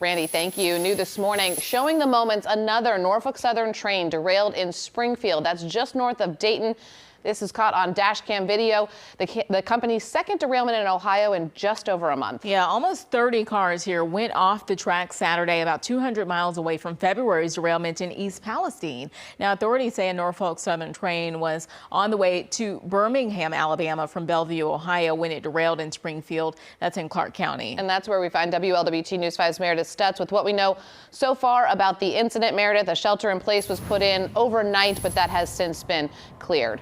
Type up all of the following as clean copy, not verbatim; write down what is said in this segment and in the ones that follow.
Randy, thank you. New this morning, showing the moments another Norfolk Southern train derailed in Springfield. That's just north of Dayton. This is caught on dash cam video. The company's second derailment in Ohio in just over a month. Yeah, almost 30 cars here went off the track Saturday, about 200 miles away from February's derailment in East Palestine. Now, authorities say a Norfolk Southern train was on the way to Birmingham, Alabama from Bellevue, Ohio when it derailed in Springfield. That's in Clark County. And that's where we find WLWT News 5's Meredith Stutz with what we know so far about the incident. Meredith, a shelter in place was put in overnight, but that has since been cleared.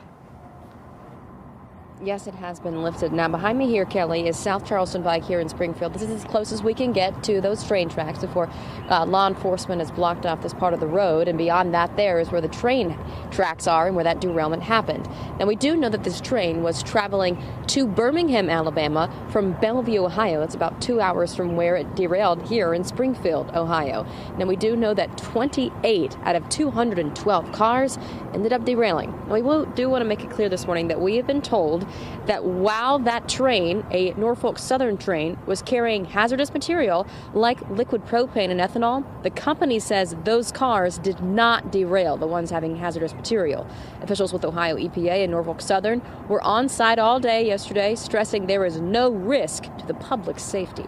Yes, it has been lifted. Now, behind me here, Kelly, is South Charleston Pike here in Springfield. This is as close as we can get to those train tracks before law enforcement has blocked off this part of the road. And beyond that, there is where the train tracks are and where that derailment happened. Now, we do know that this train was traveling to Birmingham, Alabama from Bellevue, Ohio. It's about 2 hours from where it derailed here in Springfield, Ohio. Now, we do know that 28 out of 212 cars ended up derailing. Now, we do want to make it clear this morning that we have been told that while that train, a Norfolk Southern train, was carrying hazardous material like liquid propane and ethanol, the company says those cars did not derail, the ones having hazardous material. Officials with Ohio EPA and Norfolk Southern were on site all day yesterday, stressing there is no risk to the public's safety.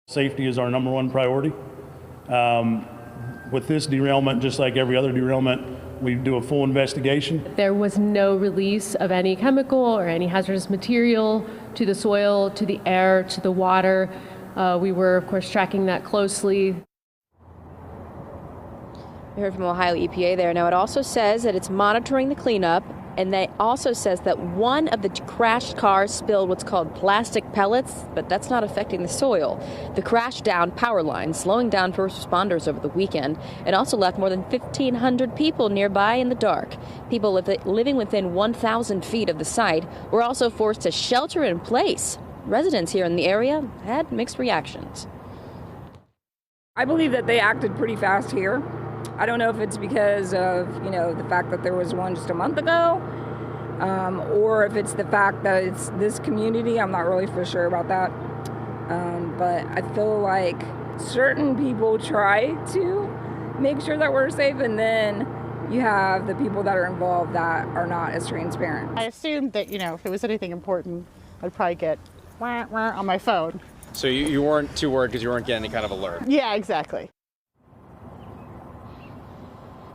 Safety is our number one priority. With this derailment, just like every other derailment, we do a full investigation. There was no release of any chemical or any hazardous material to the soil, to the air, to the water. We were, of course, tracking that closely. We heard from Ohio EPA there. Now, it also says that it's monitoring the cleanup, and it also says that one of the crashed cars spilled what's called plastic pellets, but that's not affecting the soil. The crash downed power lines, slowing down first responders over the weekend. It also left more than 1,500 people nearby in the dark. People living within 1,000 feet of the site were also forced to shelter in place. Residents here in the area had mixed reactions. I believe that they acted pretty fast here. I don't know if it's because of, the fact that there was one just a month ago, or if it's the fact that it's this community. I'm not really for sure about that. But I feel like certain people try to make sure that we're safe, and then you have the people that are involved that are not as transparent. I assumed that, if it was anything important, I'd probably get wah, wah on my phone. So you weren't too worried because you weren't getting any kind of alert? Yeah, exactly.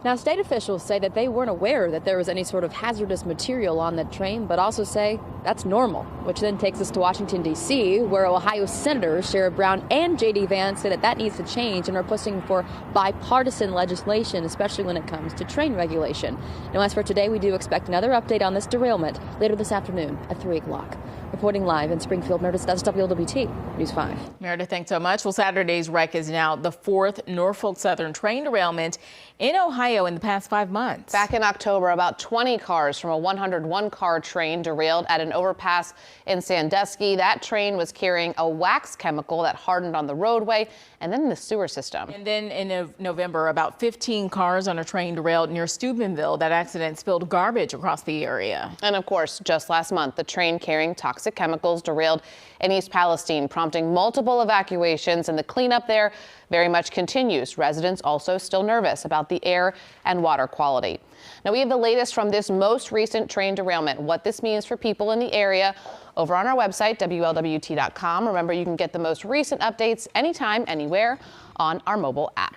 Now, state officials say that they weren't aware that there was any sort of hazardous material on that train, but also say that's normal, which then takes us to Washington, D.C., where Ohio Senators Sherrod Brown and J.D. Vance say that that needs to change and are pushing for bipartisan legislation, especially when it comes to train regulation. Now, as for today, we do expect another update on this derailment later this afternoon at 3 o'clock. Reporting live in Springfield, Meredith, that's WLWT News 5. Meredith, thanks so much. Well, Saturday's wreck is now the fourth Norfolk Southern train derailment in Ohio in the past 5 months. Back in October, about 20 cars from a 101-car train derailed at an overpass in Sandusky. That train was carrying a wax chemical that hardened on the roadway and then in the sewer system. And then in November, about 15 cars on a train derailed near Steubenville. That accident spilled garbage across the area. And of course, just last month, the train carrying toxic chemicals derailed in East Palestine, prompting multiple evacuations, and the cleanup there very much continues. Residents also still nervous about the air and water quality. Now, we have the latest from this most recent train derailment, what this means for people in the area, over on our website, WLWT.com. Remember, you can get the most recent updates anytime, anywhere on our mobile app.